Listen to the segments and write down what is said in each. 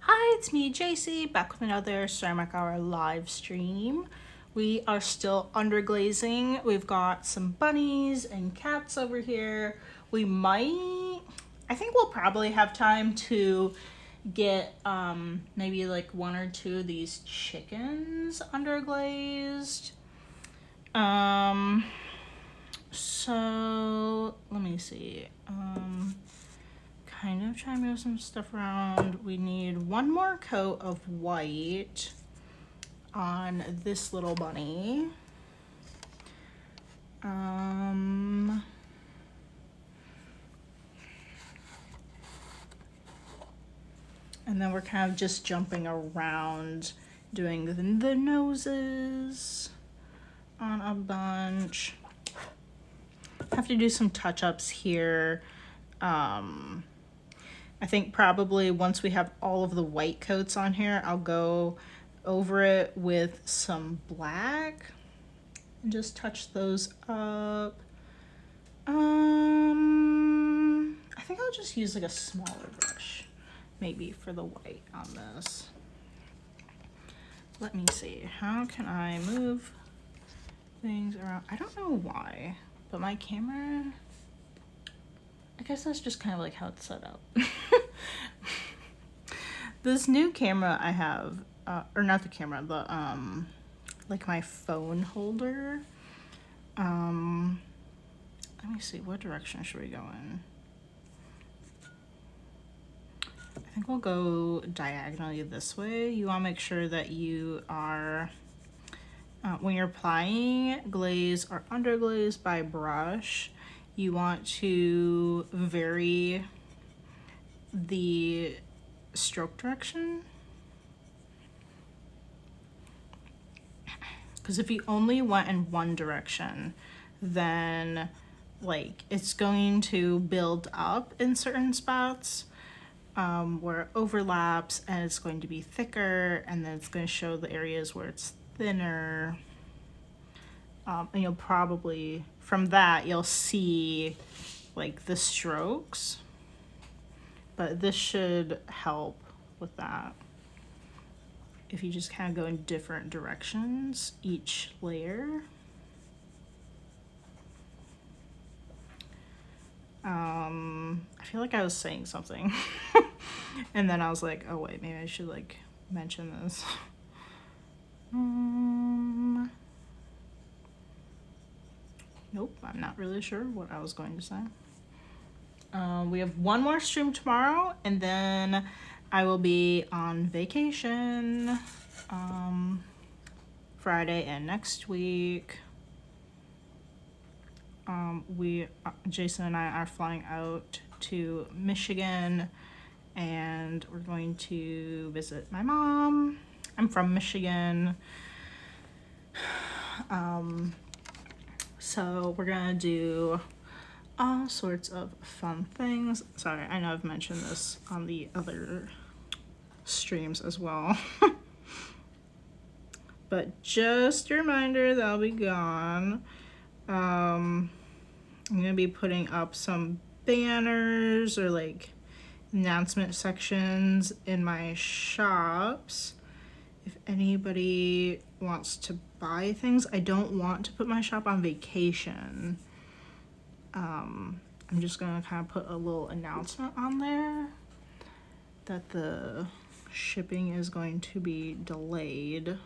Hi, it's me, JC, back with another Ceramic Hour live stream. We are still underglazing. We've got some bunnies and cats over here. I think we'll probably have time to get maybe like one or two of these chickens underglazed. So let me see. Kind of trying to move some stuff around. We need one more coat of white on this little bunny. And then we're kind of just jumping around doing the noses on a bunch. Have to do some touch-ups here. I think probably once we have all of the white coats on here, I'll go over it with some black and just touch those up. I think I'll just use like a smaller brush maybe for the white on this. Let me see, how can I move things around? I don't know why, but my camera, I guess that's just kind of like how it's set up. This new camera I have, or not the camera, the like my phone holder. Let me see, what direction should we go in? I think we'll go diagonally this way. You want to make sure that you are, when you're applying glaze or underglaze by brush, you want to vary the stroke direction. Because if you only went in one direction, then like it's going to build up in certain spots where it overlaps, and it's going to be thicker, and then it's going to show the areas where it's thinner. And you'll probably, from that, you'll see like the strokes, but this should help with that. If you just kind of go in different directions each layer. I feel like I was saying something and then I was like, oh wait, maybe I should like mention this. Nope, I'm not really sure what I was going to say. We have one more stream tomorrow, and then I will be on vacation Friday and next week. Jason and I are flying out to Michigan, and we're going to visit my mom. I'm from Michigan. So we're gonna do all sorts of fun things. Sorry, I know I've mentioned this on the other streams as well. But just a reminder that I'll be gone. I'm gonna be putting up some banners or like announcement sections in my shops. If anybody wants to buy things, I don't want to put my shop on vacation. I'm just gonna kind of put a little announcement on there that the shipping is going to be delayed.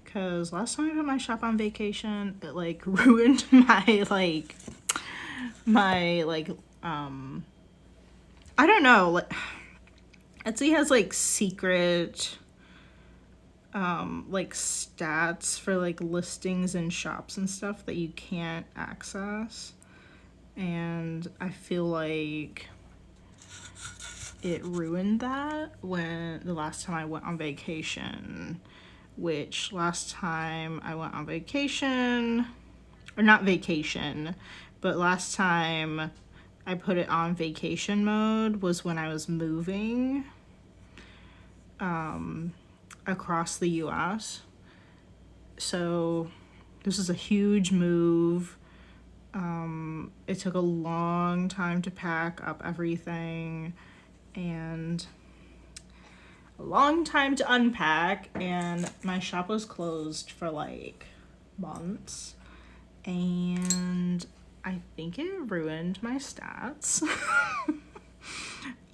Because last time I put my shop on vacation, it like ruined my I don't know, like Etsy has like secret like stats for like listings and shops and stuff that you can't access, and I feel like it ruined that when the last time I went on vacation, which last time I went on vacation, or not vacation, but last time I put it on vacation mode was when I was moving across the US. So this is a huge move. It took a long time to pack up everything and a long time to unpack, and my shop was closed for like months, and I think it ruined my stats.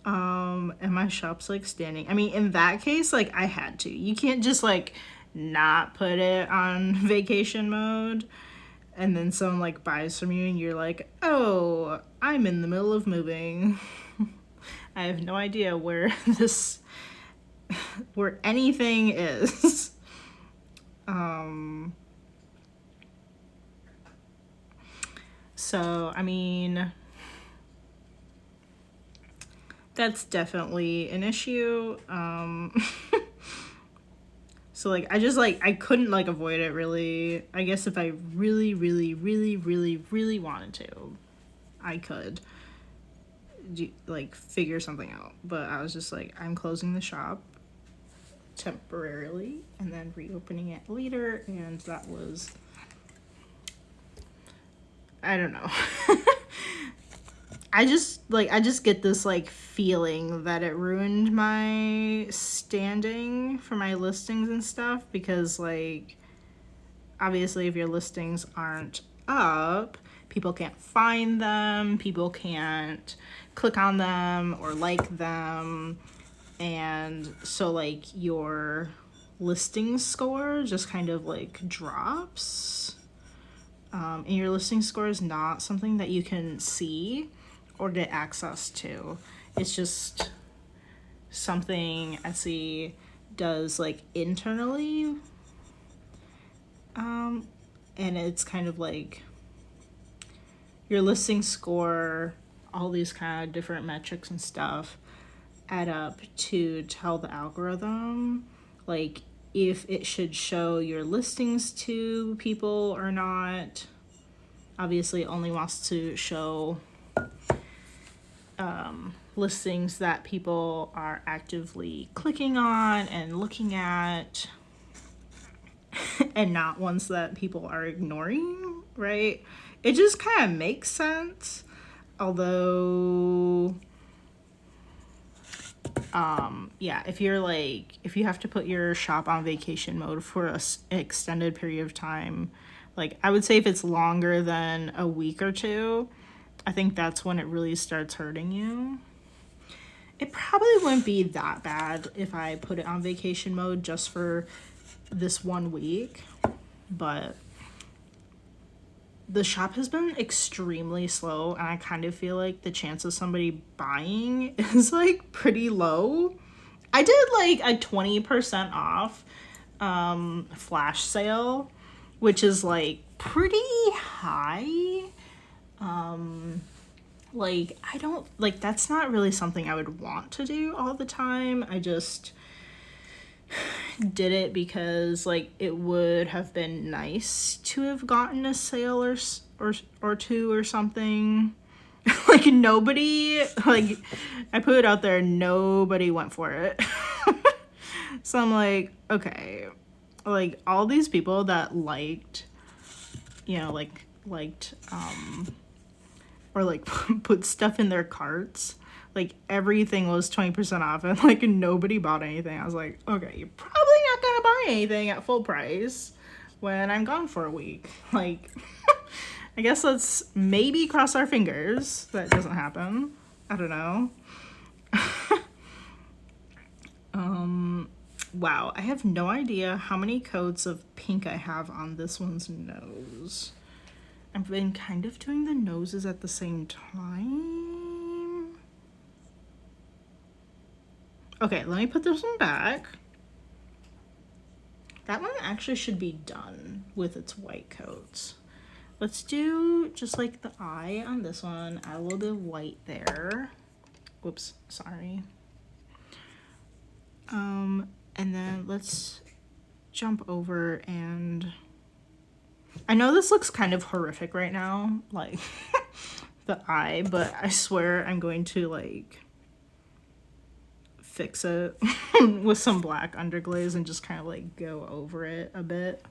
And my shop's like standing. I mean, in that case, like I had to. You can't just like not put it on vacation mode and then someone like buys from you and you're like, oh, I'm in the middle of moving. I have no idea where anything is. So, I mean, that's definitely an issue. So like I couldn't like avoid it really. I guess if I really wanted to, I could like figure something out. But I was just like, I'm closing the shop temporarily and then reopening it later, and that was, I don't know. I just get this like feeling that it ruined my standing for my listings and stuff, because like obviously if your listings aren't up, people can't find them, people can't click on them or like them, and so like your listing score just kind of like drops. And your listing score is not something that you can see or get access to. It's just something Etsy does like internally. And it's kind of like your listing score, all these kind of different metrics and stuff add up to tell the algorithm like if it should show your listings to people or not. Obviously it only wants to show listings that people are actively clicking on and looking at, and not ones that people are ignoring, right? It just kind of makes sense. Although, yeah, if you have to put your shop on vacation mode for an extended period of time, like I would say if it's longer than a week or two, I think that's when it really starts hurting you. It probably wouldn't be that bad if I put it on vacation mode just for this 1 week, but the shop has been extremely slow, and I kind of feel like the chance of somebody buying is like pretty low. I did like a 20% off flash sale, which is like pretty high. Like I don't like, that's not really something I would want to do all the time. I just did it because like it would have been nice to have gotten a sale or two or something. Like nobody, like I put it out there, nobody went for it. So I'm like, okay, like all these people that liked, you know, liked or like put stuff in their carts, like everything was 20% off and like nobody bought anything. I was like, okay, you're probably not gonna buy anything at full price when I'm gone for a week. Like I guess let's maybe cross our fingers that doesn't happen. I don't know. Wow, I have no idea how many coats of pink I have on this one's nose. I've been kind of doing the noses at the same time. Okay, let me put this one back. That one actually should be done with its white coats. Let's do just like the eye on this one, add a little bit of white there. Whoops, sorry. And then let's jump over, and I know this looks kind of horrific right now, like the eye, but I swear I'm going to like fix it with some black underglaze and just kind of like go over it a bit.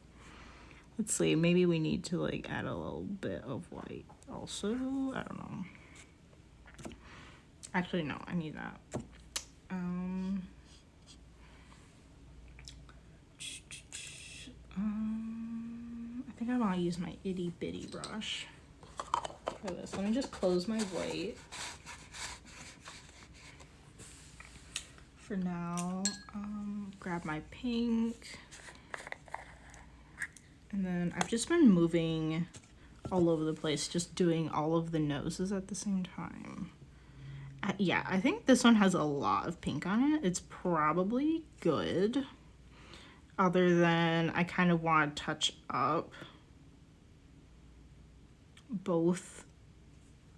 Let's see, maybe we need to like add a little bit of white also. I don't know. Actually, no, I need that. I think I want to use my itty bitty brush for this. Let me just close my white for now. Grab my pink, and then I've just been moving all over the place, just doing all of the noses at the same time. Yeah, I think this one has a lot of pink on it. It's probably good, other than I kind of want to touch up both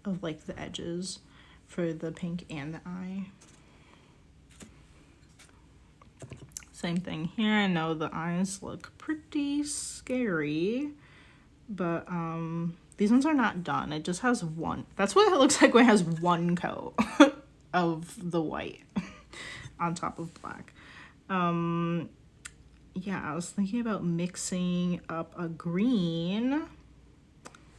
of like the edges for the pink and the eye. Same thing here. I know the eyes look pretty scary, but these ones are not done. It just has one. That's what it looks like when it has one coat of the white on top of black. Yeah, I was thinking about mixing up a green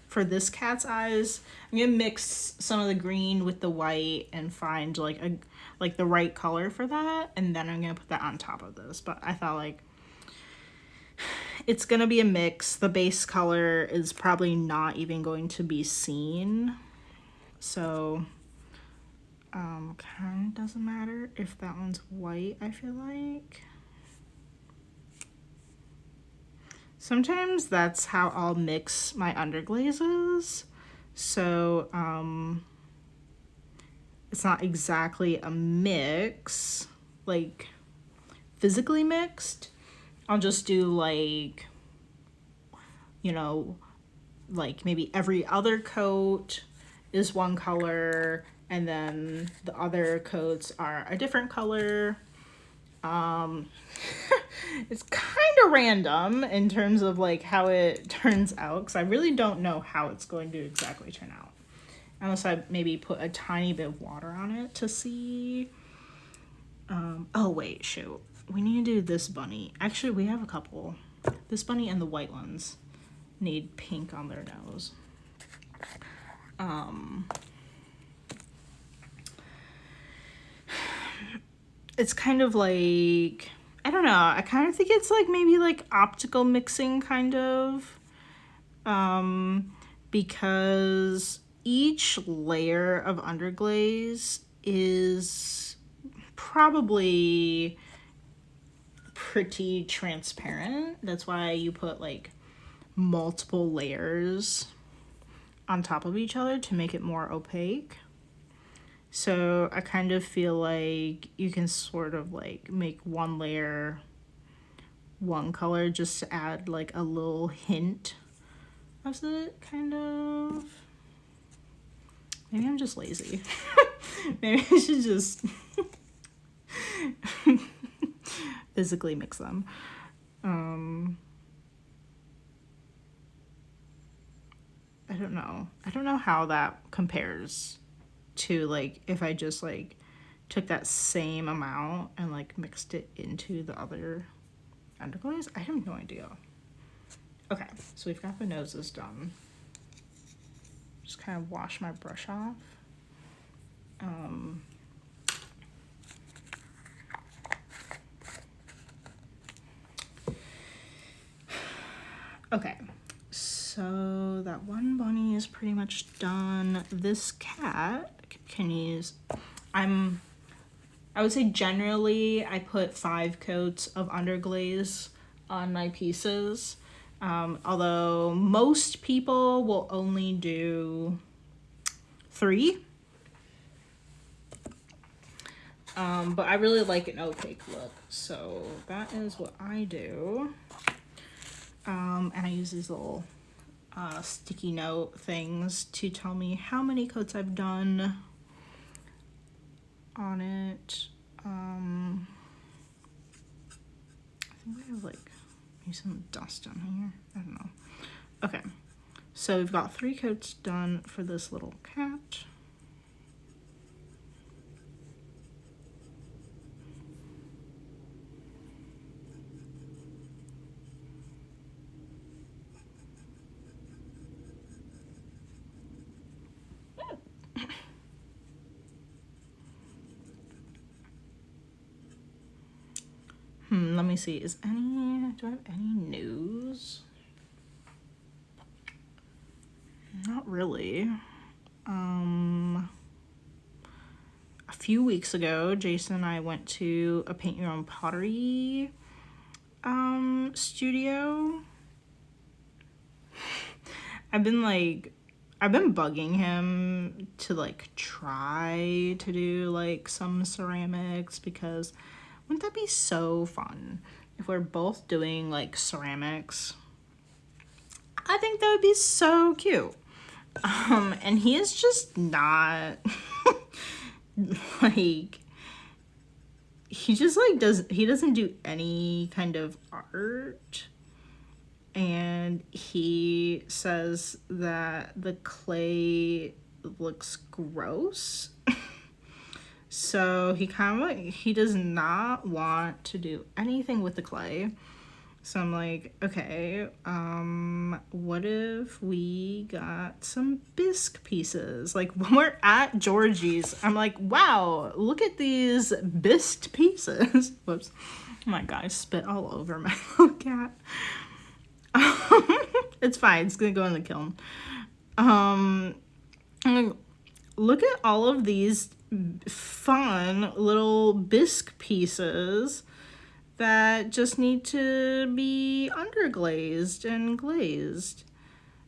for this cat's eyes. I'm gonna mix some of the green with the white and find like the right color for that, and then I'm gonna put that on top of this. But I thought like it's gonna be a mix. The base color is probably not even going to be seen, so kind of doesn't matter if that one's white. I feel like sometimes that's how I'll mix my underglazes, so it's not exactly a mix, like physically mixed. I'll just do like, you know, like maybe every other coat is one color and then the other coats are a different color. It's kind of random in terms of like how it turns out, because I really don't know how it's going to exactly turn out, unless I maybe put a tiny bit of water on it to see. Oh wait, shoot, we need to do this bunny. Actually, we have a couple. This bunny and the white ones need pink on their nose. It's kind of like, I don't know, I kind of think it's like maybe like optical mixing kind of, because each layer of underglaze is probably pretty transparent. That's why you put like multiple layers on top of each other to make it more opaque. So I kind of feel like you can sort of like make one layer one color just to add like a little hint of it, kind of. Maybe I'm just lazy. Maybe I should just physically mix them. I don't know. I don't know how that compares to like if I just like took that same amount and like mixed it into the other underglaze. I have no idea. Okay, so we've got the noses done. Just kind of wash my brush off. Okay, so that one bunny is pretty much done. This cat can use, I would say generally I put 5 coats of underglaze on my pieces, although most people will only do 3. But I really like an opaque look, so that is what I do. And I use these little sticky note things to tell me how many coats I've done on it. I think I have like maybe some dust on here. I don't know. Okay, so we've got 3 coats done for this little cat. Let me see. Do I have any news? Not really. A few weeks ago, Jason and I went to a paint your own pottery studio. I've been bugging him to like try to do like some ceramics, because wouldn't that be so fun if we're both doing like ceramics? I think that would be so cute. And he is just not like, he just like he doesn't do any kind of art. And he says that the clay looks gross. So he does not want to do anything with the clay. So I'm like, okay, what if we got some bisque pieces? Like when we're at Georgie's, I'm like, wow, look at these bisque pieces. Whoops. Oh my God, I spit all over my little cat. It's fine. It's gonna go in the kiln. Look at all of these fun little bisque pieces that just need to be underglazed and glazed.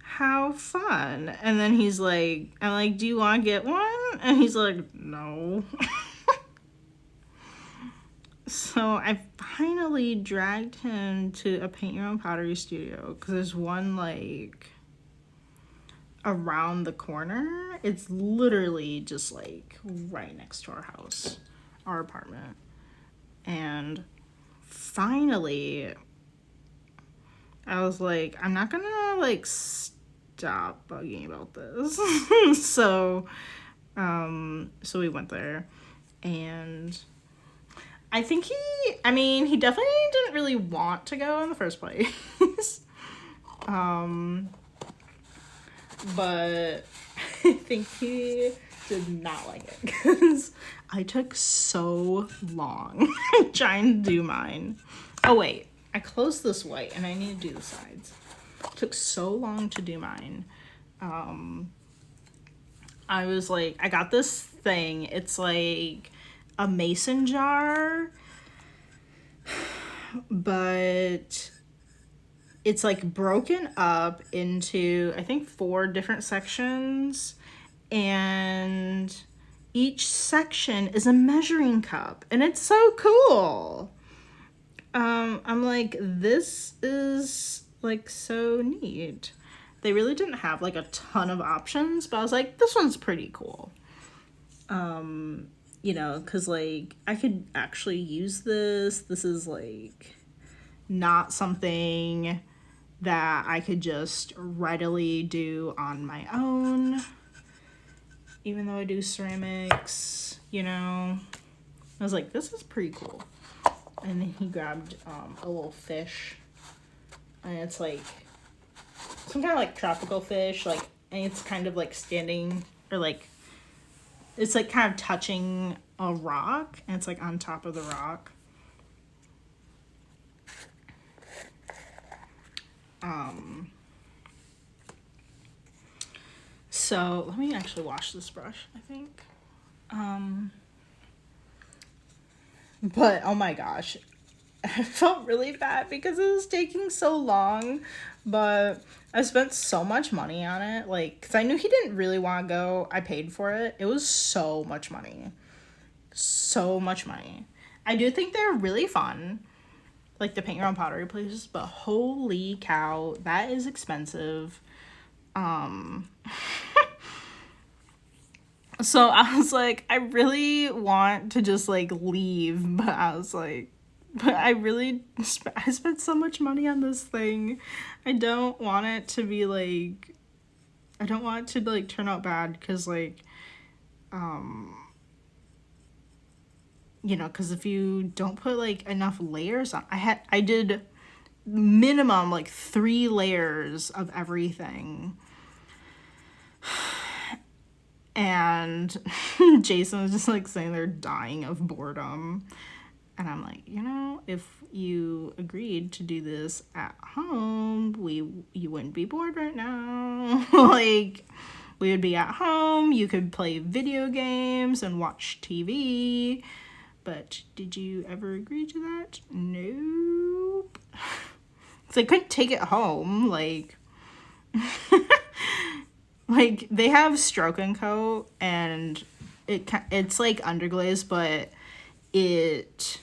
How fun. And then he's like, I'm like, do you want to get one? And he's like, no. So I finally dragged him to a paint your own pottery studio, because there's one like around the corner. It's literally just like right next to our house, our apartment. And finally I was like, I'm not gonna like stop bugging about this. So we went there, and I think he definitely didn't really want to go in the first place. But I think he did not like it, because I took so long trying to do mine. Oh wait, I closed this white and I need to do the sides. It took so long to do mine. I was like, I got this thing. It's like a mason jar, but it's like broken up into, I think, 4 different sections, and each section is a measuring cup, and it's so cool. I'm like, this is like so neat. They really didn't have like a ton of options, but I was like, this one's pretty cool. You know, because like I could actually use this. This is like not something that I could just readily do on my own, even though I do ceramics, you know. I was like, this is pretty cool. And then he grabbed a little fish, and it's like some kind of like tropical fish, like, and it's kind of like standing, or like it's like kind of touching a rock, and it's like on top of the rock. So let me actually wash this brush, I think. But oh my gosh, I felt really bad because it was taking so long, but I spent so much money on it, like, because I knew he didn't really want to go. I paid for it. It was so much money. So much money. I do think they're really fun, like the paint your own pottery places, but holy cow, that is expensive. So I was like, I really want to just like leave, but I was like, but I spent so much money on this thing. I don't want it to be like, I don't want it to like turn out bad, because like, you know, because if you don't put like enough layers on, I did minimum like 3 layers of everything. And Jason was just like sitting there dying of boredom. And I'm like, you know, if you agreed to do this at home, you wouldn't be bored right now. Like, we would be at home, you could play video games and watch TV. But did you ever agree to that? Nope. So I couldn't take it home. Like, like they have Stroke and Co. and it's like Underglaze, but it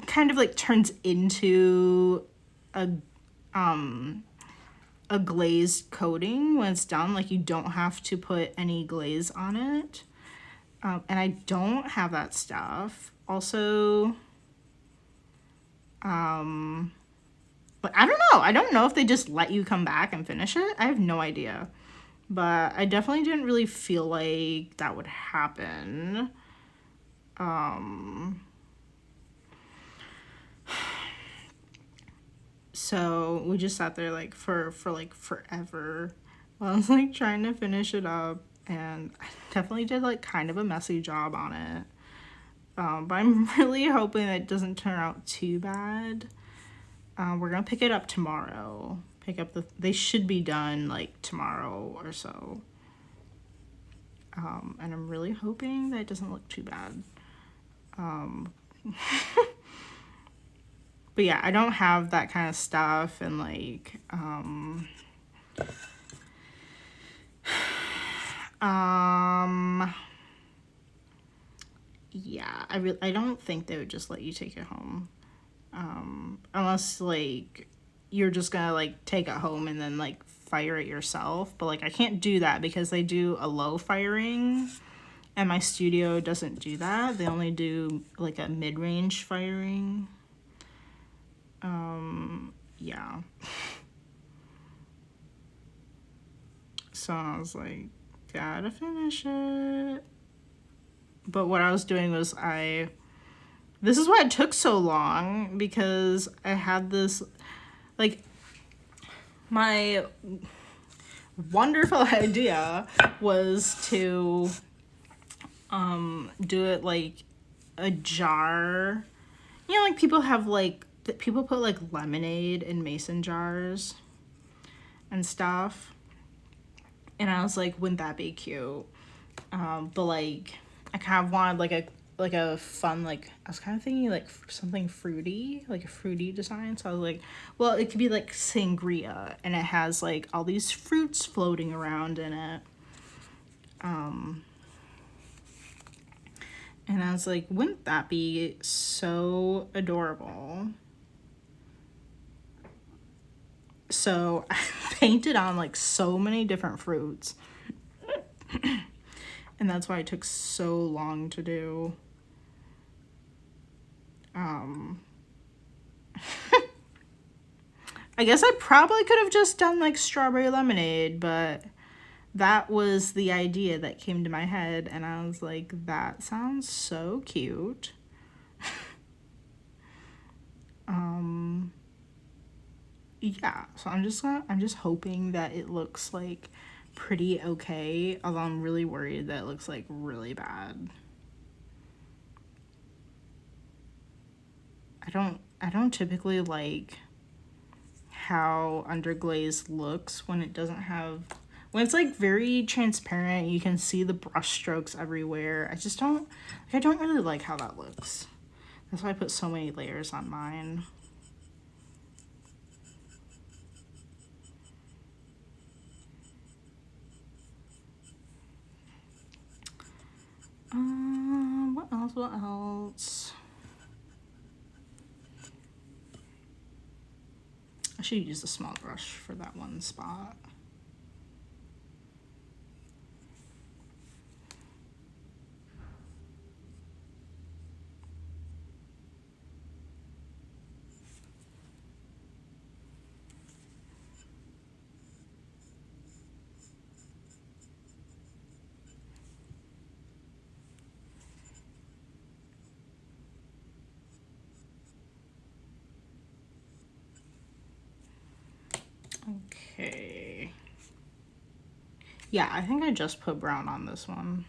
kind of like turns into a glazed coating when it's done. Like, you don't have to put any glaze on it. And I don't have that stuff. Also, but I don't know. I don't know if they just let you come back and finish it. I have no idea. But I definitely didn't really feel like that would happen. So we just sat there like for like forever while I was like trying to finish it up, and I definitely did like kind of a messy job on it. But I'm really hoping that it doesn't turn out too bad. We're gonna pick it up tomorrow. They should be done like tomorrow or so. And I'm really hoping that it doesn't look too bad. But yeah, I don't have that kind of stuff, and like, yeah, I don't think they would just let you take it home. Unless like you're just gonna like take it home and then like fire it yourself. But like I can't do that because they do a low firing and my studio doesn't do that. They only do like a mid-range firing. Yeah. So I was like, gotta finish it. But what I was doing was this is why it took so long, because I had this, like, my wonderful idea was to do it like a jar. You know, like people put like lemonade in mason jars and stuff. And I was like, wouldn't that be cute? But like I kind of wanted like a fun, like, I was kind of thinking like something fruity, like a fruity design. So I was like, well, it could be like sangria, and it has like all these fruits floating around in it. And I was like, wouldn't that be so adorable? So I painted on like so many different fruits. And that's why it took so long to do. I guess I probably could have just done like strawberry lemonade, but that was the idea that came to my head, and I was like, that sounds so cute. Yeah, so I'm just hoping that it looks like pretty okay, although I'm really worried that it looks like really bad. I don't typically like how underglaze looks when it doesn't have, when it's like very transparent, you can see the brush strokes everywhere. I don't really like how that looks. That's why I put so many layers on mine. What else? I should use a small brush for that one spot. Okay. Yeah, I think I just put brown on this one.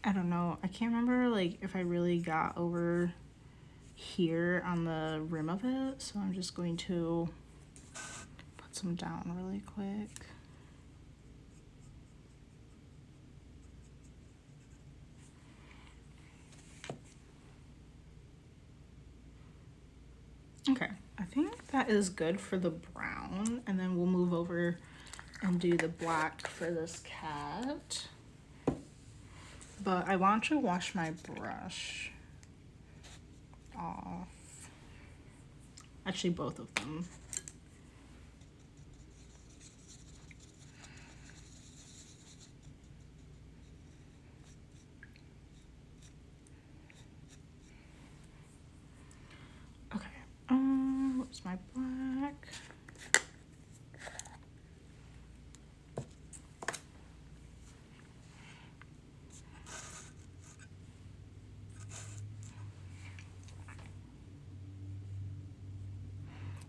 I don't know. I can't remember like if I really got over here on the rim of it, so I'm just going to put some down really quick. Okay, I think that is good for the brown, and then we'll move over and do the black for this cat. But I want to wash my brush off. Actually, both of them. Okay, where's my black?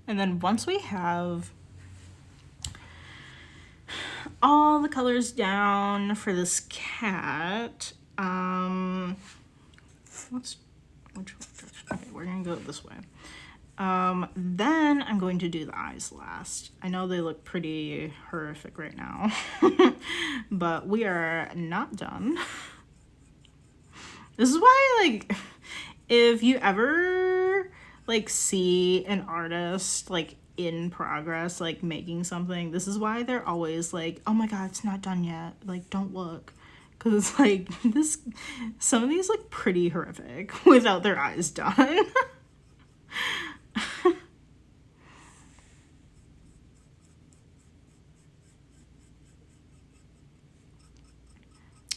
And then once we have all the colors down for this cat, which direction? Okay, we're gonna go this way. Then I'm going to do the eyes last. I know they look pretty horrific right now, but we are not done. This is why, like, if you ever like see an artist like in progress, like making something, this is why they're always like, oh my god, it's not done yet, like don't look, because like some of these look pretty horrific without their eyes done.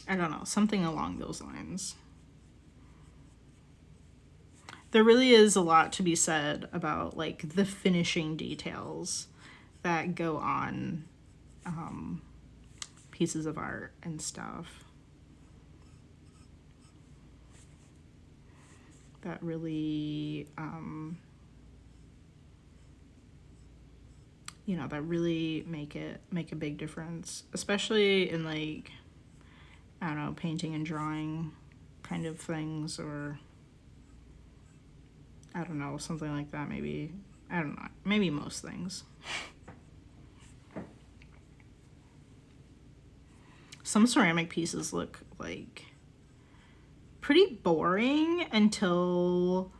I don't know, something along those lines. There really is a lot to be said about like the finishing details that go on pieces of art and stuff. That really, you know, that really make a big difference, especially in like, I don't know, painting and drawing kind of things, or I don't know, something like that, maybe. I don't know, maybe most things. Some ceramic pieces look like pretty boring until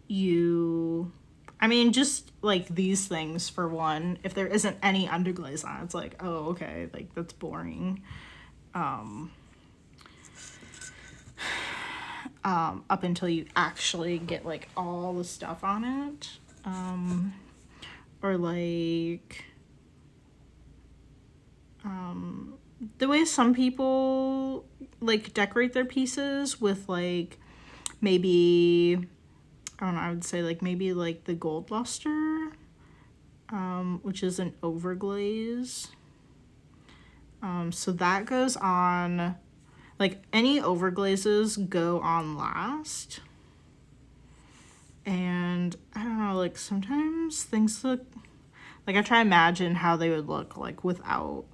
you, I mean, just like these things for one, if there isn't any underglaze on, it's like, oh, okay, like that's boring. Up until you actually get like all the stuff on it. Or like the way some people like decorate their pieces with like maybe, I don't know, I would say like maybe like the gold luster, which is an overglaze. So that goes on, like any overglazes go on last. And I don't know, like sometimes things look, like I try to imagine how they would look like without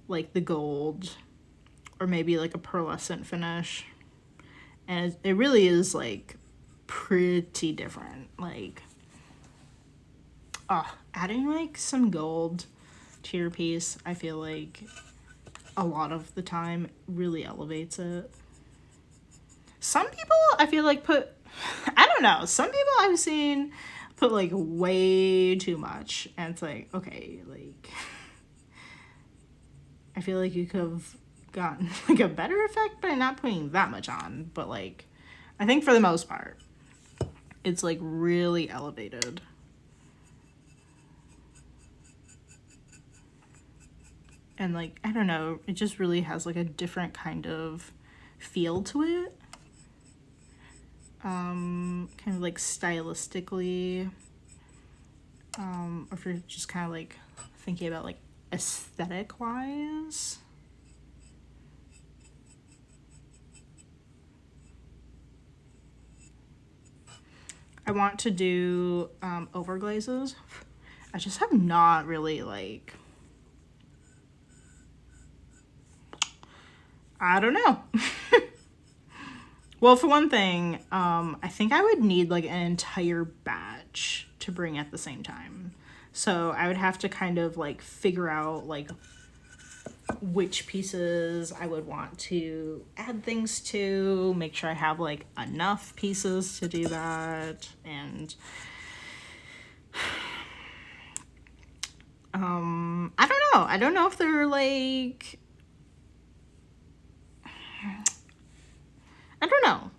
like the gold, or maybe like a pearlescent finish. And it really is like pretty different. Like, adding like some gold to your piece, I feel like a lot of the time really elevates it. Some people I feel like put, I don't know, some people I've seen put like way too much, and it's like, okay, like I feel like you could have gotten like a better effect by not putting that much on, but like I think for the most part it's like really elevated. And like, I don't know, it just really has like a different kind of feel to it. Kind of like stylistically, or if you're just kind of like thinking about like aesthetic wise. I want to do overglazes. I just have not really like, I don't know. Well, for one thing, I think I would need like an entire batch to bring at the same time. So I would have to kind of like figure out like which pieces I would want to add things to, make sure I have like enough pieces to do that. And I don't know. I don't know if they're like, I don't know.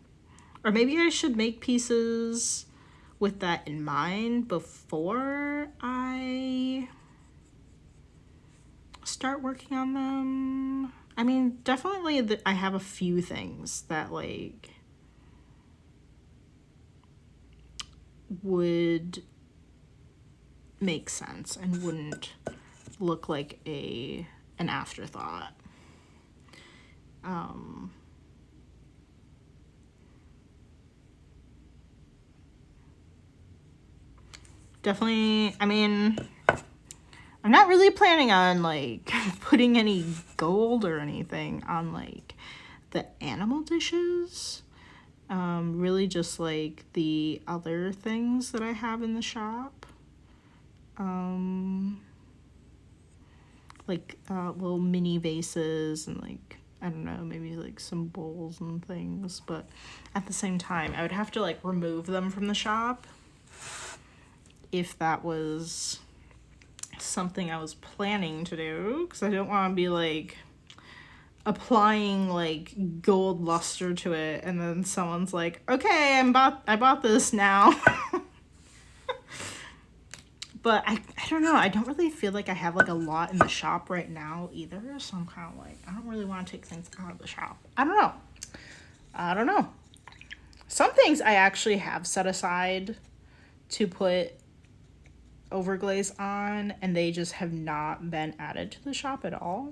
Or maybe I should make pieces with that in mind before I start working on them. I mean, definitely I have a few things that like would make sense and wouldn't look like an afterthought. Definitely, I mean, I'm not really planning on like putting any gold or anything on like the animal dishes. Really just like the other things that I have in the shop. Like little mini vases and like, I don't know, maybe like some bowls and things. But at the same time, I would have to like remove them from the shop if that was something I was planning to do, because I don't want to be like applying like gold luster to it and then someone's like, okay, I bought this now. But I don't know, I don't really feel like I have like a lot in the shop right now either, so I'm kind of like, I don't really want to take things out of the shop. I don't know. Some things I actually have set aside to put overglaze on, and they just have not been added to the shop at all.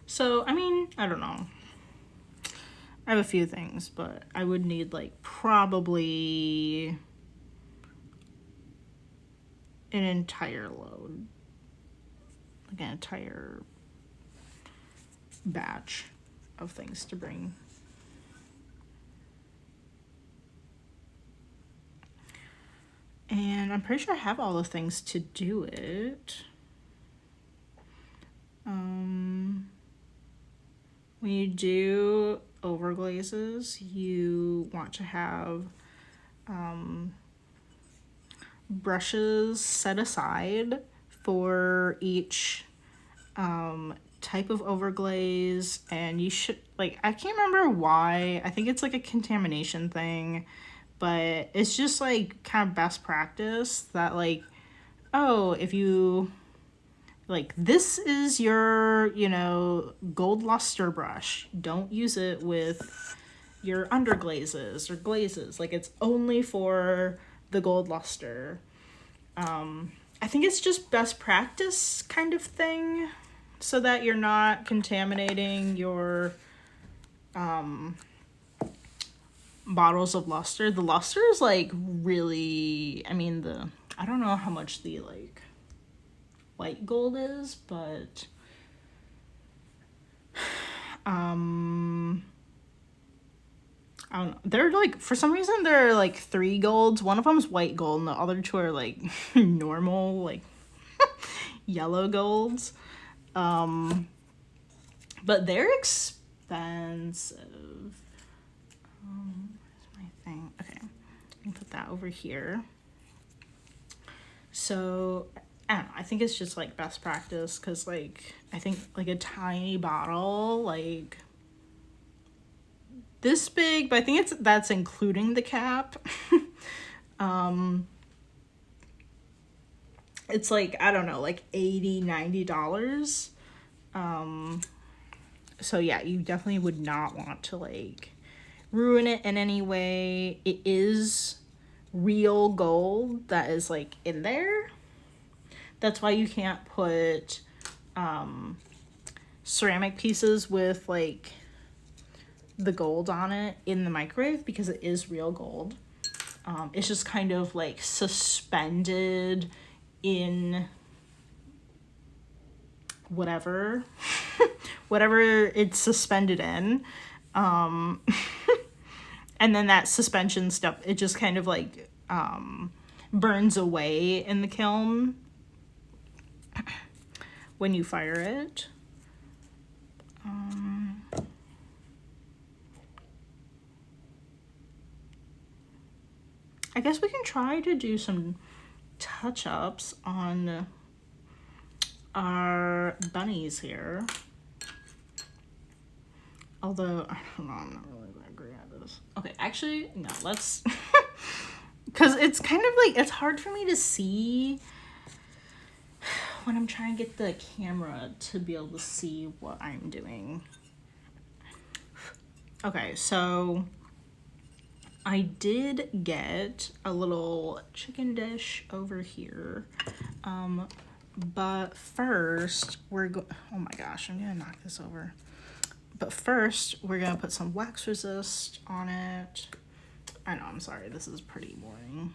So, I mean, I don't know. I have a few things, but I would need like probably an entire load. Like an entire batch of things to bring. And I'm pretty sure I have all the things to do it. When you do overglazes, you want to have brushes set aside for each type of overglaze, and you should, like, I can't remember why, I think it's like a contamination thing, but it's just like kind of best practice that like, oh, if you like, this is your, you know, gold luster brush, don't use it with your underglazes or glazes, like it's only for the gold luster. I think it's just best practice kind of thing, so that you're not contaminating your bottles of luster. The luster is like really, I mean, I don't know how much the like white gold is, but I don't know. They're like, for some reason they're like 3 golds. One of them's white gold and the other 2 are like normal like yellow golds. But they're expensive. Where's my thing? Okay, let me put that over here. So I don't know, I think it's just like best practice, because like I think like a tiny bottle like this big, but I think that's including the cap. It's like, I don't know, like $80-$90. So yeah, you definitely would not want to like ruin it in any way. It is real gold that is like in there. That's why you can't put ceramic pieces with like the gold on it in the microwave because it is real gold. It's just kind of like suspended in whatever it's suspended in. And then that suspension stuff, it just kind of like burns away in the kiln when you fire it. I guess we can try to do some touch-ups on our bunnies here. Although, I don't know, I'm not really gonna agree on this. Okay, actually, no, let's... Because it's kind of like, it's hard for me to see when I'm trying to get the camera to be able to see what I'm doing. Okay, so I did get a little chicken dish over here. But first oh my gosh, I'm gonna knock this over. But first, we're gonna put some wax resist on it. I know, I'm sorry, this is pretty boring.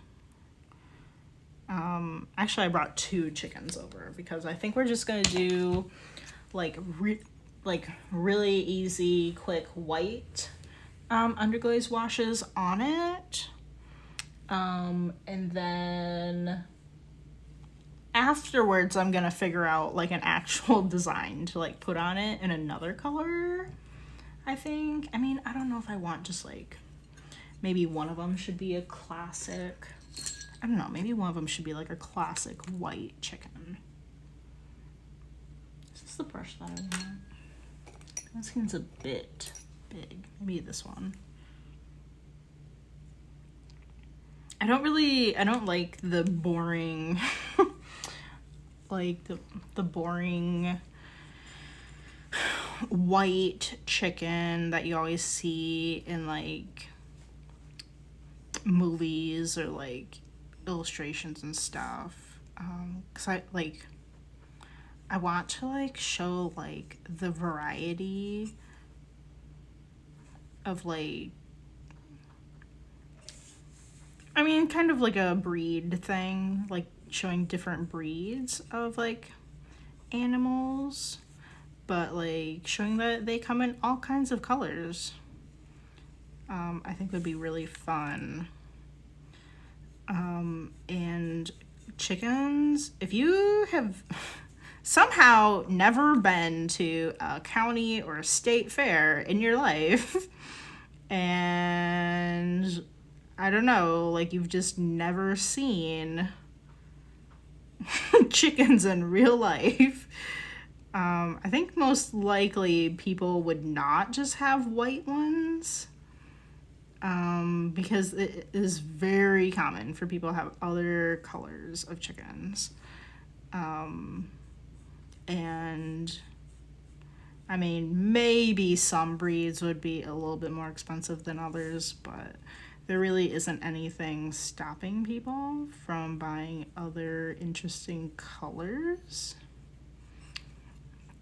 Actually, I brought 2 chickens over because I think we're just gonna do like really easy, quick white underglaze washes on it. And then afterwards, I'm gonna figure out like an actual design to like put on it in another color, I think. I mean, I don't know if I want just like, maybe one of them should be a classic, I don't know, maybe one of them should be like a classic white chicken. Is this the brush that I want? This seems a bit big. Maybe this one. I don't like the boring, like the boring white chicken that you always see in like movies or like illustrations and stuff. 'Cause I want to like show like the variety of like, I mean, kind of like a breed thing, like showing different breeds of like animals, but like showing that they come in all kinds of colors. I think would be really fun. And chickens, if you have somehow never been to a county or a state fair in your life, and I don't know, like you've just never seen chickens in real life, I think most likely people would not just have white ones, because it is very common for people to have other colors of chickens. And I mean, maybe some breeds would be a little bit more expensive than others, but there really isn't anything stopping people from buying other interesting colors.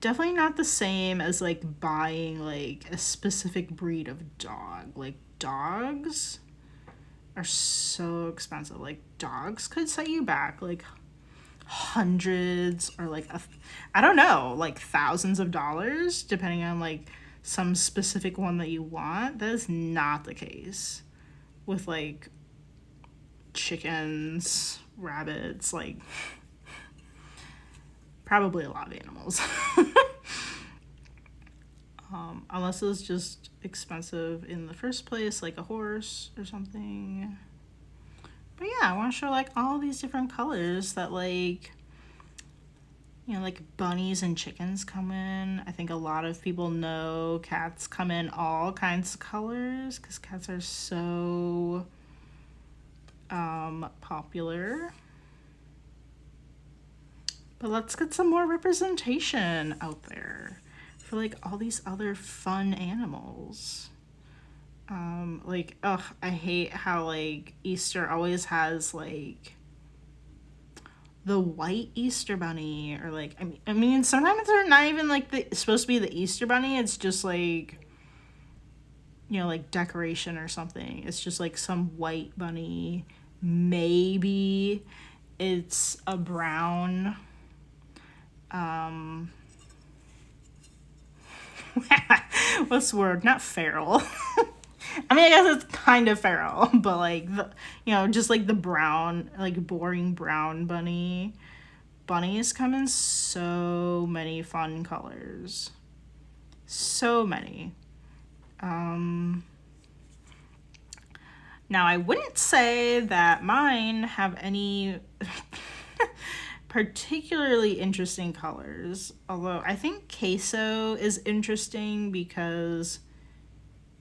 Definitely not the same as like buying like a specific breed of dog. Like dogs are so expensive. Like dogs could set you back like hundreds or like I don't know, like thousands of dollars depending on like some specific one that you want. That is not the case with like chickens, rabbits, like probably a lot of animals. Unless it's just expensive in the first place, like a horse or something. But yeah, I want to show like all these different colors that like, you know, like bunnies and chickens come in. I think a lot of people know cats come in all kinds of colors because cats are so popular. But let's get some more representation out there for like all these other fun animals. Like, ugh, I hate how like Easter always has like the white Easter bunny, or like, I mean sometimes they're not even like supposed to be the Easter bunny. It's just like you know, like decoration or something. It's just like some white bunny. Maybe it's a brown. What's the word? Not feral. I mean, I guess it's kind of feral, but like the, you know, just like the brown, like boring brown bunny. Bunnies come in so many fun colors. So many. Now I wouldn't say that mine have any particularly interesting colors, although I think queso is interesting because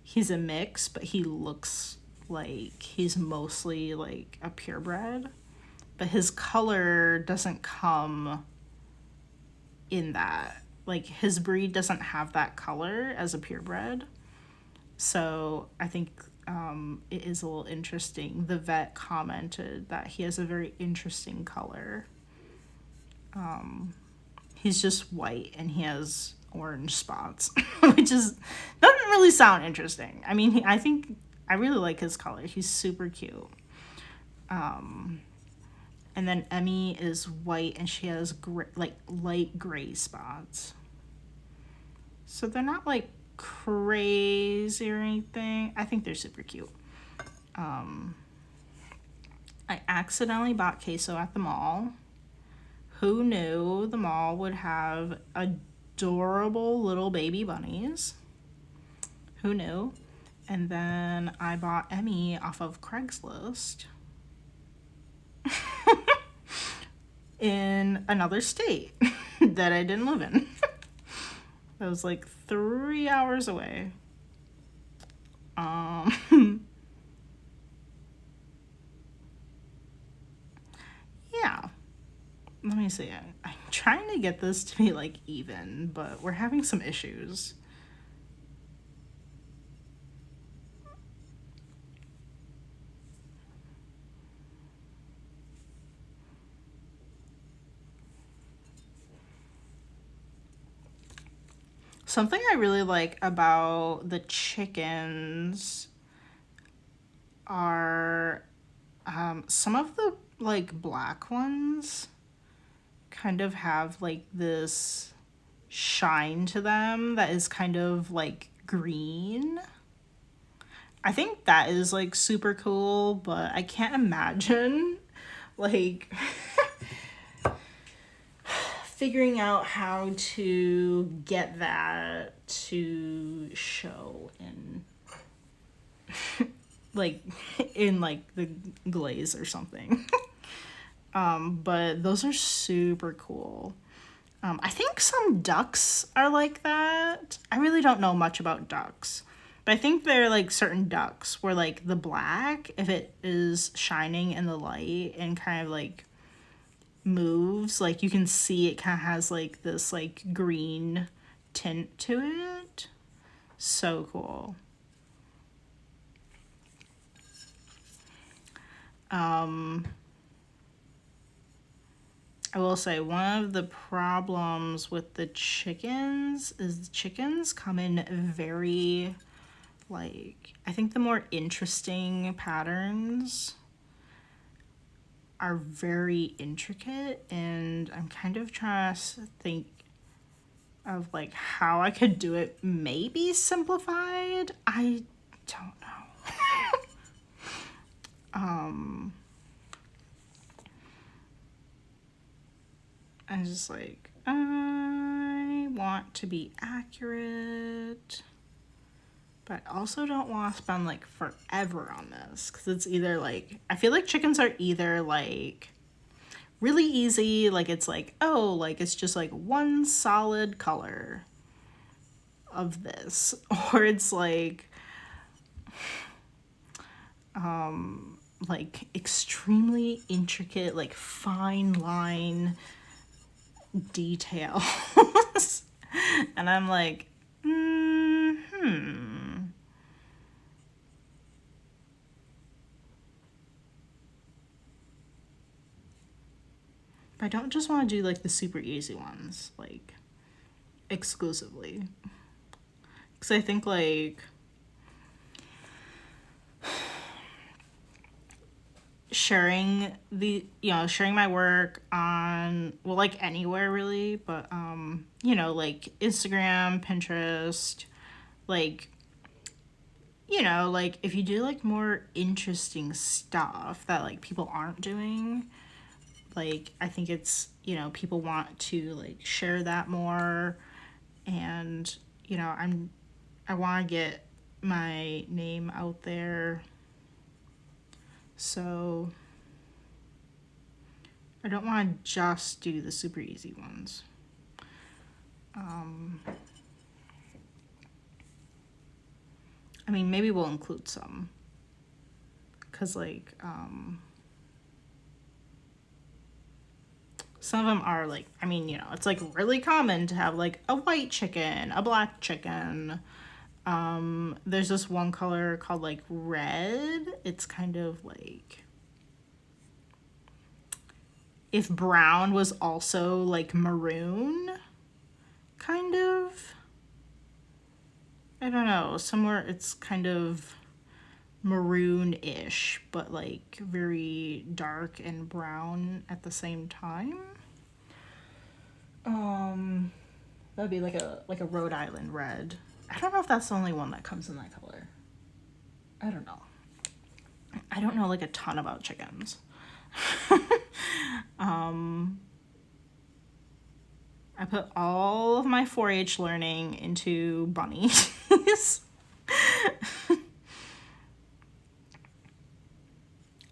he's a mix, but he looks like he's mostly like a purebred, but his color doesn't come in that. Like his breed doesn't have that color as a purebred. So I think it is a little interesting. The vet commented that he has a very interesting color. He's just white and he has orange spots, which is doesn't really sound interesting. I mean, I think I really like his color. He's super cute. And then Emmy is white and she has like light gray spots. So they're not like crazy or anything. I think they're super cute. I accidentally bought queso at the mall. Who knew the mall would have adorable little baby bunnies? Who knew? And then I bought Emmy off of Craigslist in another state that I didn't live in. That was like 3 hours away. Yeah. Let me see. I'm trying to get this to be like even, but we're having some issues. Something I really like about the chickens are some of the like black ones kind of have like this shine to them that is kind of like green. I think that is like super cool, but I can't imagine like figuring out how to get that to show in like in like the glaze or something. But those are super cool. I think some ducks are like that. I really don't know much about ducks, but I think there are like certain ducks where like the black, if it is shining in the light and kind of like moves, like you can see it kind of has like this like green tint to it. So cool. I will say one of the problems with the chickens is the chickens come in very like, I think the more interesting patterns are very intricate, and I'm kind of trying to think of like how I could do it maybe simplified. I don't know. I'm just like, I want to be accurate, but I also don't want to spend like forever on this, because it's either like, I feel like chickens are either like really easy, like it's like, oh, like it's just like one solid color of this, or it's like extremely intricate, like fine line details. And I'm like, But I don't just want to do like the super easy ones, like exclusively. Because I think like sharing sharing my work on, well, like anywhere really, but like Instagram, Pinterest, like like if you do like more interesting stuff that like people aren't doing, like I think it's, people want to like share that more. And I want to get my name out there, so I don't want to just do the super easy ones. I mean, maybe we'll include some, because like some of them are like, I mean, it's like really common to have like a white chicken, a black chicken. There's this one color called like red. It's kind of like if brown was also like maroon, kind of. I don't know, somewhere it's kind of maroon-ish, but like very dark and brown at the same time. That'd be like a Rhode Island red. I don't know if that's the only one that comes in that color. I don't know. I don't know like a ton about chickens. I put all of my 4-H learning into bunnies.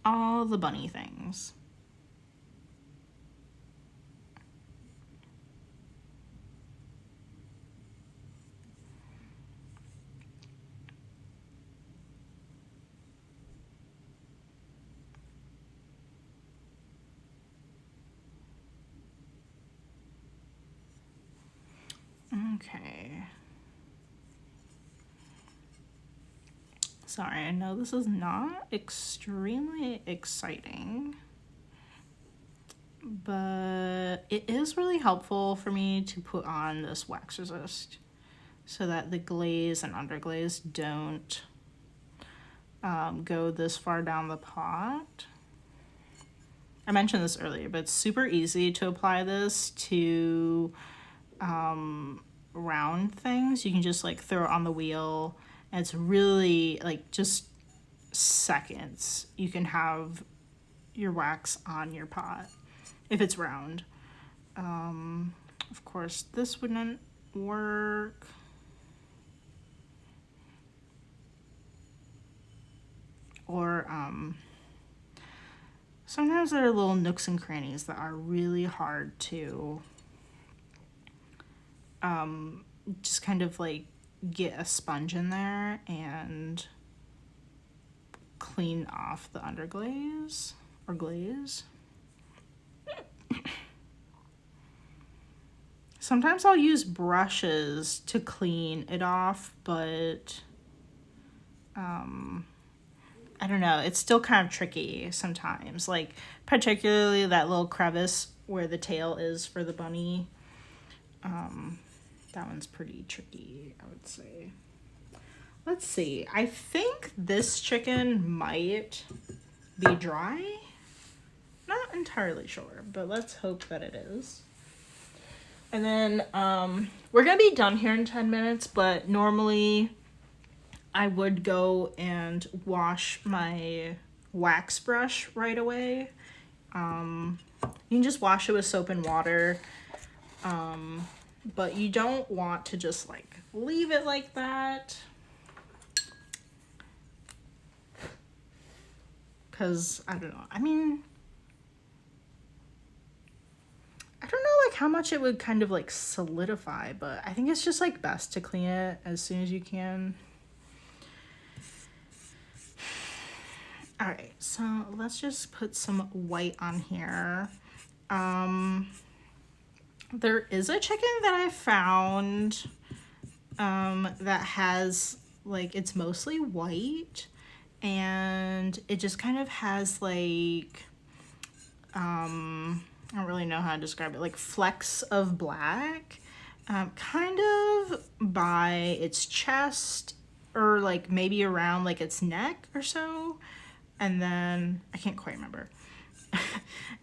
All the bunny things. Okay. Sorry, I know this is not extremely exciting, but it is really helpful for me to put on this wax resist so that the glaze and underglaze don't go this far down the pot. I mentioned this earlier, but it's super easy to apply this to round things. You can just like throw it on the wheel, and it's really like just seconds. You can have your wax on your pot if it's round. Of course, this wouldn't work. Or sometimes there are little nooks and crannies that are really hard to just kind of like get a sponge in there and clean off the underglaze or glaze. Sometimes I'll use brushes to clean it off, but I don't know, it's still kind of tricky sometimes, like particularly that little crevice where the tail is for the bunny. That one's pretty tricky, I would say. Let's see, I think this chicken might be dry. Not entirely sure, but let's hope that it is. And then we're gonna be done here in 10 minutes, but normally I would go and wash my wax brush right away. You can just wash it with soap and water, but you don't want to just like leave it like that, because I don't know, I mean, I don't know like how much it would kind of like solidify, but I think it's just like best to clean it as soon as you can. All right, so let's just put some white on here. There is a chicken that I found that has like, it's mostly white, and it just kind of has like, I don't really know how to describe it, like flecks of black, kind of by its chest, or like maybe around like its neck or so. and then I can't quite remember.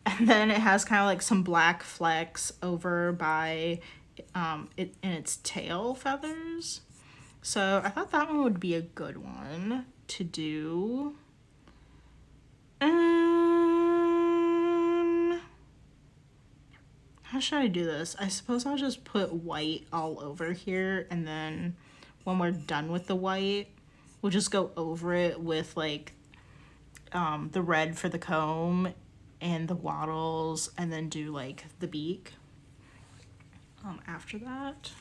And then it has kind of like some black flecks over by it in its tail feathers. So I thought that one would be a good one to do. How should I do this? I suppose I'll just put white all over here, and then when we're done with the white, we'll just go over it with like the red for the comb and the wattles, and then do like the beak after that.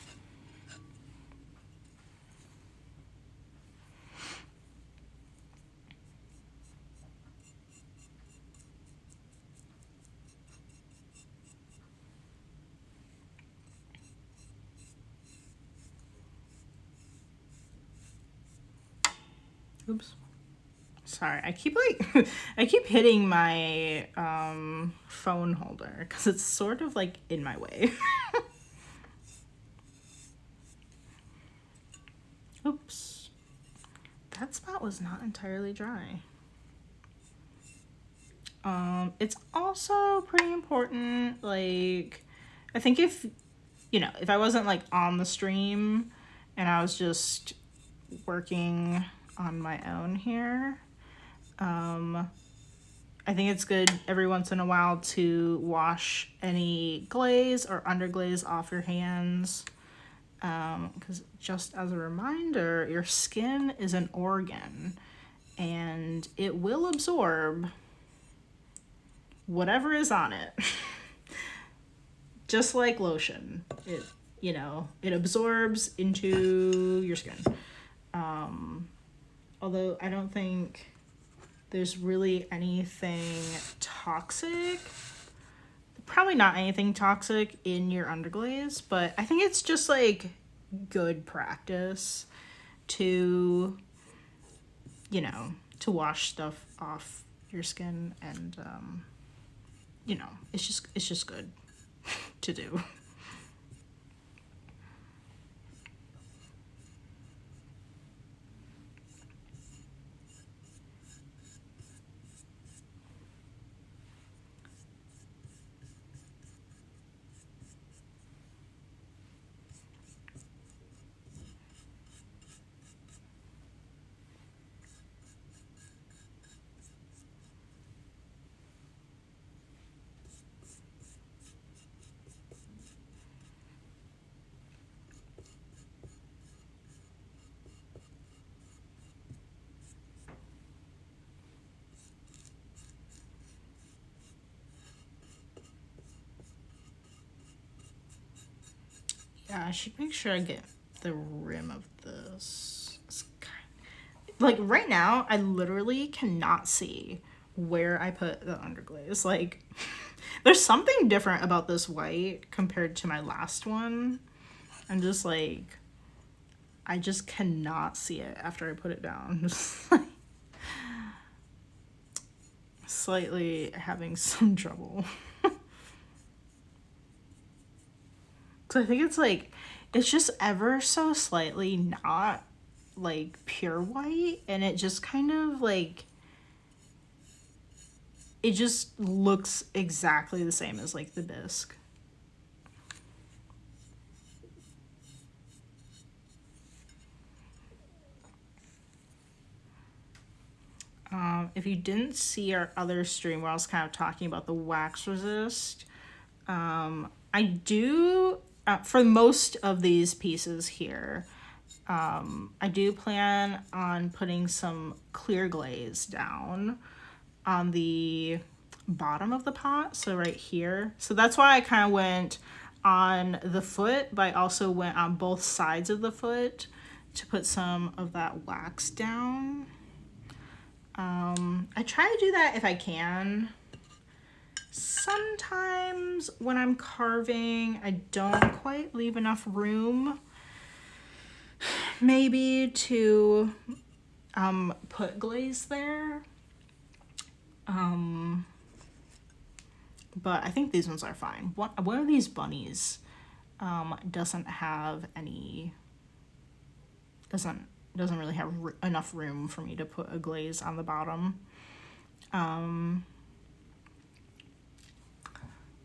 Oops. Sorry, I keep like I keep hitting my phone holder because it's sort of like in my way. Oops. That spot was not entirely dry. It's also pretty important, like, I think if, you know, if I wasn't like on the stream and I was just working on my own here, I think it's good every once in a while to wash any glaze or underglaze off your hands, because just as a reminder, your skin is an organ and it will absorb whatever is on it. Just like lotion, it, you know, it absorbs into your skin. Although I don't think there's really anything toxic, probably not anything toxic in your underglaze, but I think it's just like good practice to, you know, to wash stuff off your skin, and you know, it's just good to do. Yeah, I should make sure I get the rim of this. Like right now, I literally cannot see where I put the underglaze. Like, there's something different about this white compared to my last one. I'm just like, I just cannot see it after I put it down. Just like, slightly having some trouble. So I think it's like, it's just ever so slightly not like pure white, and it just kind of like, it just looks exactly the same as like the disc. If you didn't see our other stream where I was kind of talking about the wax resist, I do, for most of these pieces here, I do plan on putting some clear glaze down on the bottom of the pot, so right here. So that's why I kind of went on the foot, but I also went on both sides of the foot to put some of that wax down. I try to do that if I can. Sometimes when I'm carving, I don't quite leave enough room maybe to put glaze there. But I think these ones are fine. One of these bunnies doesn't have any, doesn't really have enough room for me to put a glaze on the bottom.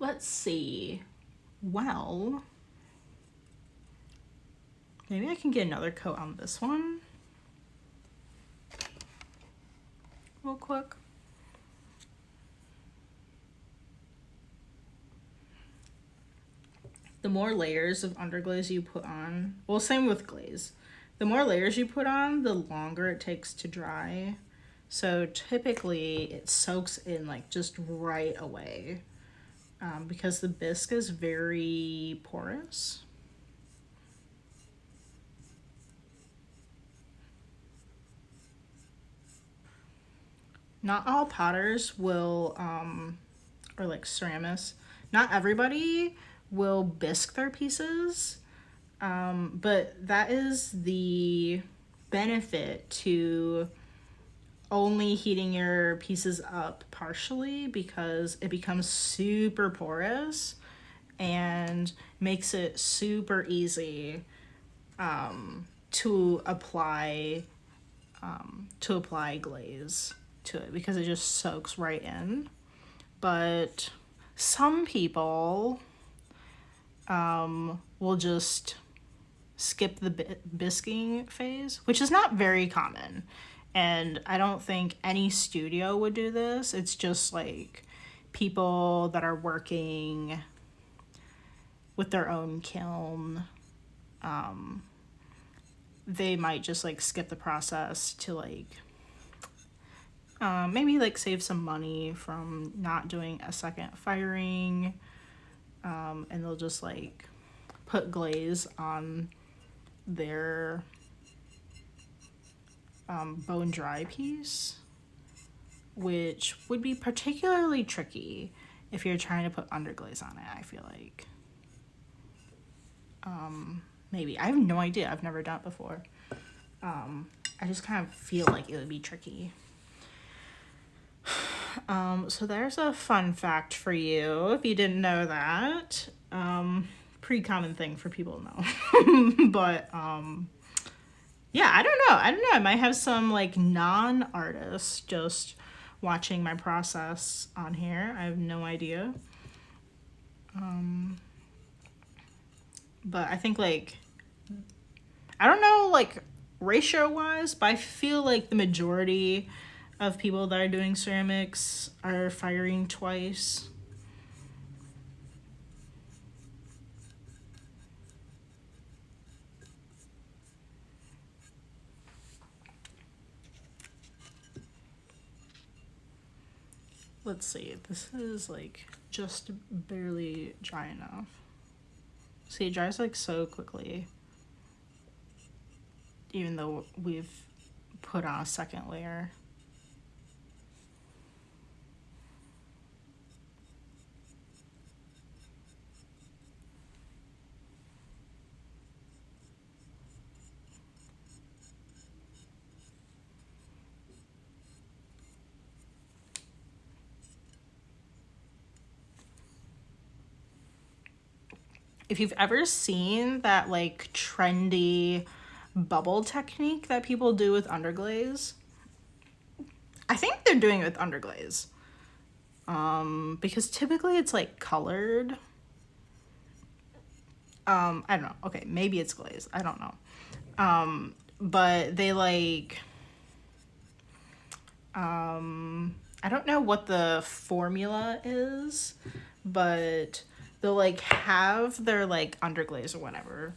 Let's see. Well, maybe I can get another coat on this one real quick. The more layers of underglaze you put on, well, same with glaze. The more layers you put on, the longer it takes to dry. So typically it soaks in like just right away, because the bisque is very porous. Not all potters will, or like ceramists, not everybody will bisque their pieces, but that is the benefit to only heating your pieces up partially, because it becomes super porous and makes it super easy to apply glaze to it, because it just soaks right in. But some people will just skip the bisquing phase, which is not very common. And I don't think any studio would do this. It's just like people that are working with their own kiln. They might just like skip the process to like maybe like save some money from not doing a second firing. And they'll just like put glaze on their bone dry piece, which would be particularly tricky if you're trying to put underglaze on it, I feel like. Maybe. I have no idea. I've never done it before. I just kind of feel like it would be tricky. So there's a fun fact for you if you didn't know that. Pretty common thing for people to know. But yeah, I don't know. I might have some like non-artists just watching my process on here. I have no idea. But I think like, I don't know like ratio wise, but I feel like the majority of people that are doing ceramics are firing twice. Let's see, this is like just barely dry enough. See, it dries like so quickly, even though we've put on a second layer. If you've ever seen that like trendy bubble technique that people do with underglaze, I think they're doing it with underglaze. Because typically it's like colored. I don't know. Okay, maybe it's glaze. I don't know. But they like, I don't know what the formula is, but they'll like have their like underglaze or whatever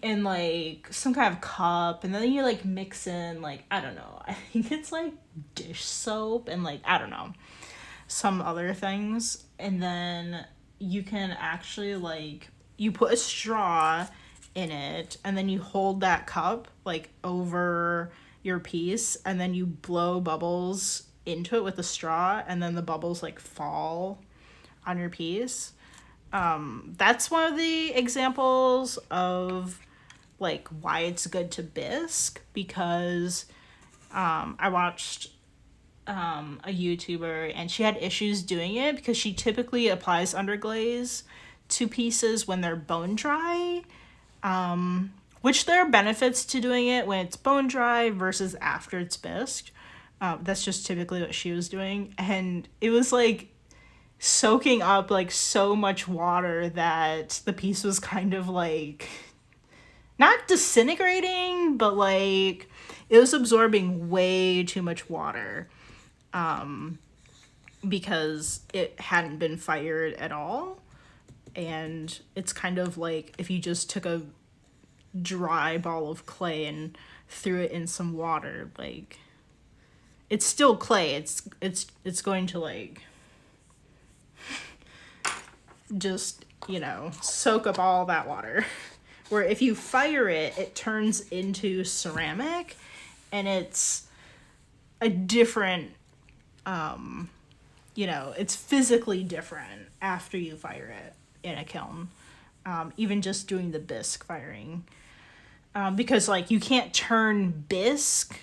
in like some kind of cup, and then you like mix in like, I don't know, I think it's like dish soap and like, I don't know, some other things, and then you can actually like, you put a straw in it and then you hold that cup like over your piece, and then you blow bubbles into it with a straw, and then the bubbles like fall on your piece. That's one of the examples of like why it's good to bisque, because I watched a YouTuber and she had issues doing it because she typically applies underglaze to pieces when they're bone dry, which there are benefits to doing it when it's bone dry versus after it's bisqued. That's just typically what she was doing. And it was like soaking up like so much water that the piece was kind of like not disintegrating, but like it was absorbing way too much water because it hadn't been fired at all. And it's kind of like if you just took a dry ball of clay and threw it in some water, like it's still clay. It's going to like just, you know, soak up all that water. Where if you fire it, it turns into ceramic, and it's a different, you know, it's physically different after you fire it in a kiln. Even just doing the bisque firing. Because like you can't turn bisque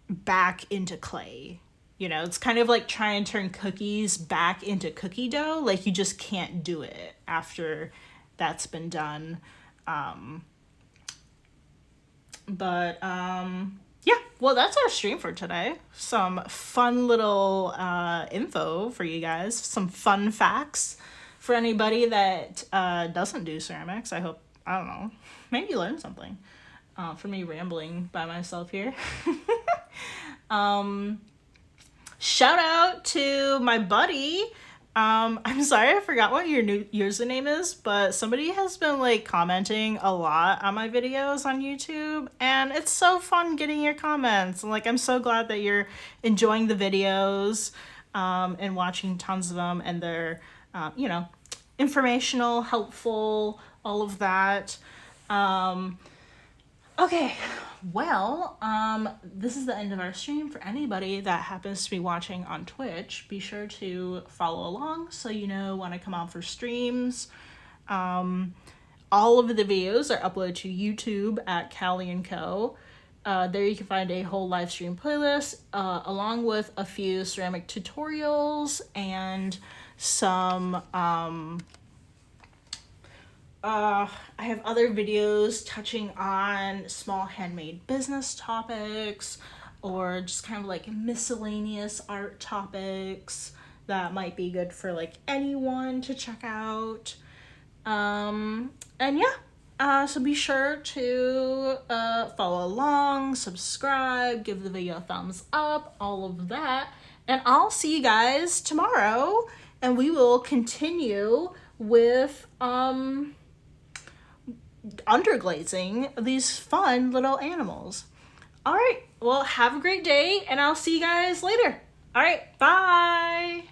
back into clay. You know, it's kind of like trying to turn cookies back into cookie dough. Like you just can't do it after that's been done. Yeah, well, that's our stream for today. Some fun little info for you guys. Some fun facts for anybody that doesn't do ceramics. I hope, I don't know, maybe you learned something from me rambling by myself here. Shout out to my buddy. I'm sorry, I forgot what your new username is, but somebody has been like commenting a lot on my videos on YouTube, and it's so fun getting your comments. Like, I'm so glad that you're enjoying the videos and watching tons of them, and they're, you know, informational, helpful, all of that. Okay, well, this is the end of our stream. For anybody that happens to be watching on Twitch, be sure to follow along so you know when I come on for streams. All of the videos are uploaded to YouTube at calieandco. There you can find a whole live stream playlist, along with a few ceramic tutorials and some, I have other videos touching on small handmade business topics or just kind of like miscellaneous art topics that might be good for like anyone to check out. And yeah, so be sure to follow along, subscribe, give the video a thumbs up, all of that. And I'll see you guys tomorrow, and we will continue with underglazing these fun little animals. All right, well, have a great day, and I'll see you guys later. All right, bye.